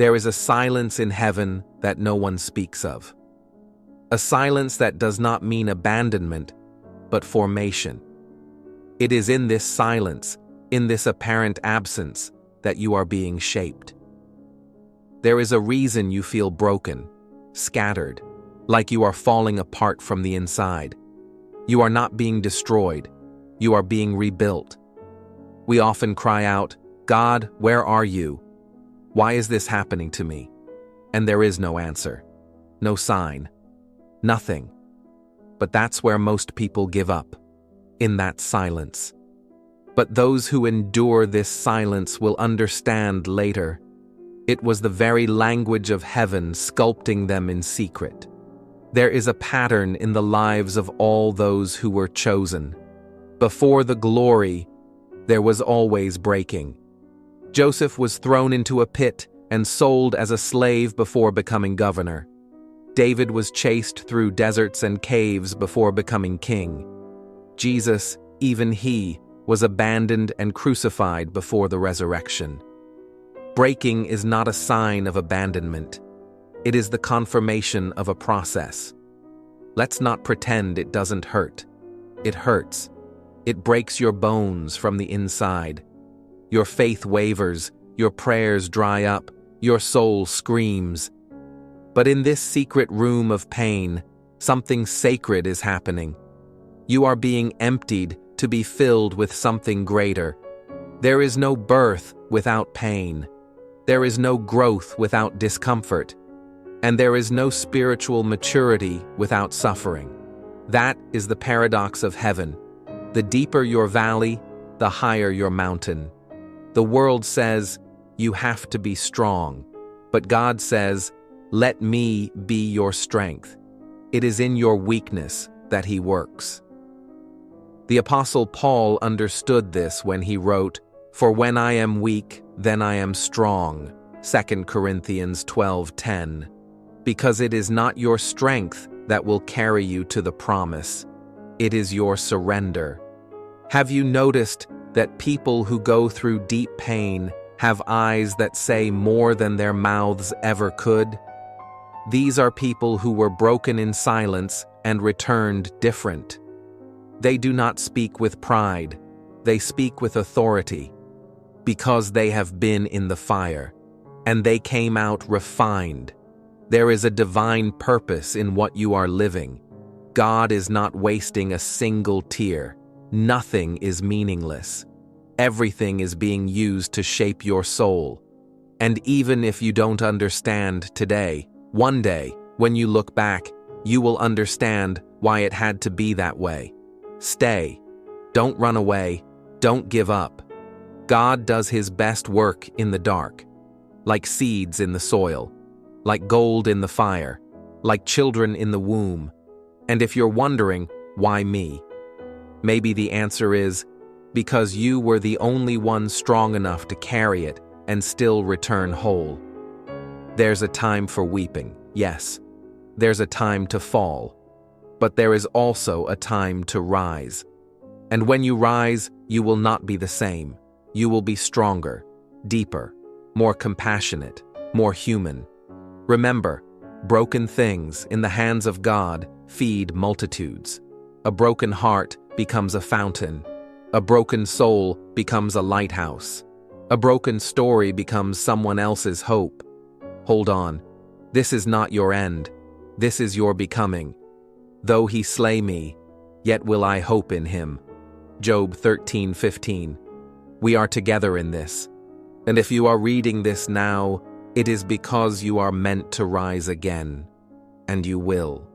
There is a silence in heaven that no one speaks of. A silence that does not mean abandonment, but formation. It is in this silence, in this apparent absence, that you are being shaped. There is a reason you feel broken, scattered, like you are falling apart from the inside. You are not being destroyed, you are being rebuilt. We often cry out, "God, where are you? Why is this happening to me?" And there is no answer, no sign, nothing. But that's where most people give up, in that silence. But those who endure this silence will understand later. It was the very language of heaven sculpting them in secret. There is a pattern in the lives of all those who were chosen. Before the glory, there was always breaking. Joseph was thrown into a pit and sold as a slave before becoming governor. David was chased through deserts and caves before becoming king. Jesus, even he, was abandoned and crucified before the resurrection. Breaking is not a sign of abandonment. It is the confirmation of a process. Let's not pretend it doesn't hurt. It hurts. It breaks your bones from the inside. Your faith wavers, your prayers dry up, your soul screams. But in this secret room of pain, something sacred is happening. You are being emptied to be filled with something greater. There is no birth without pain. There is no growth without discomfort. And there is no spiritual maturity without suffering. That is the paradox of heaven. The deeper your valley, the higher your mountain. The world says, you have to be strong. But God says, let me be your strength. It is in your weakness that He works. The Apostle Paul understood this when he wrote, "For when I am weak, then I am strong." 2 Corinthians 12:10. Because it is not your strength that will carry you to the promise. It is your surrender. Have you noticed that people who go through deep pain have eyes that say more than their mouths ever could? These are people who were broken in silence and returned different. They do not speak with pride. They speak with authority. Because they have been in the fire, and they came out refined. There is a divine purpose in what you are living. God is not wasting a single tear. Nothing is meaningless. Everything is being used to shape your soul. And even if you don't understand today, one day, when you look back, you will understand why it had to be that way. Stay. Don't run away. Don't give up. God does His best work in the dark, like seeds in the soil, like gold in the fire, like children in the womb. And if you're wondering, why me? Maybe the answer is, because you were the only one strong enough to carry it and still return whole. There's a time for weeping, yes. There's a time to fall. But there is also a time to rise. And when you rise, you will not be the same. You will be stronger, deeper, more compassionate, more human. Remember, broken things in the hands of God feed multitudes. A broken heart becomes a fountain. A broken soul becomes a lighthouse. A broken story becomes someone else's hope. Hold on. This is not your end. This is your becoming. Though He slay me, yet will I hope in Him. Job 13:15. We are together in this. And if you are reading this now, it is because you are meant to rise again. And you will.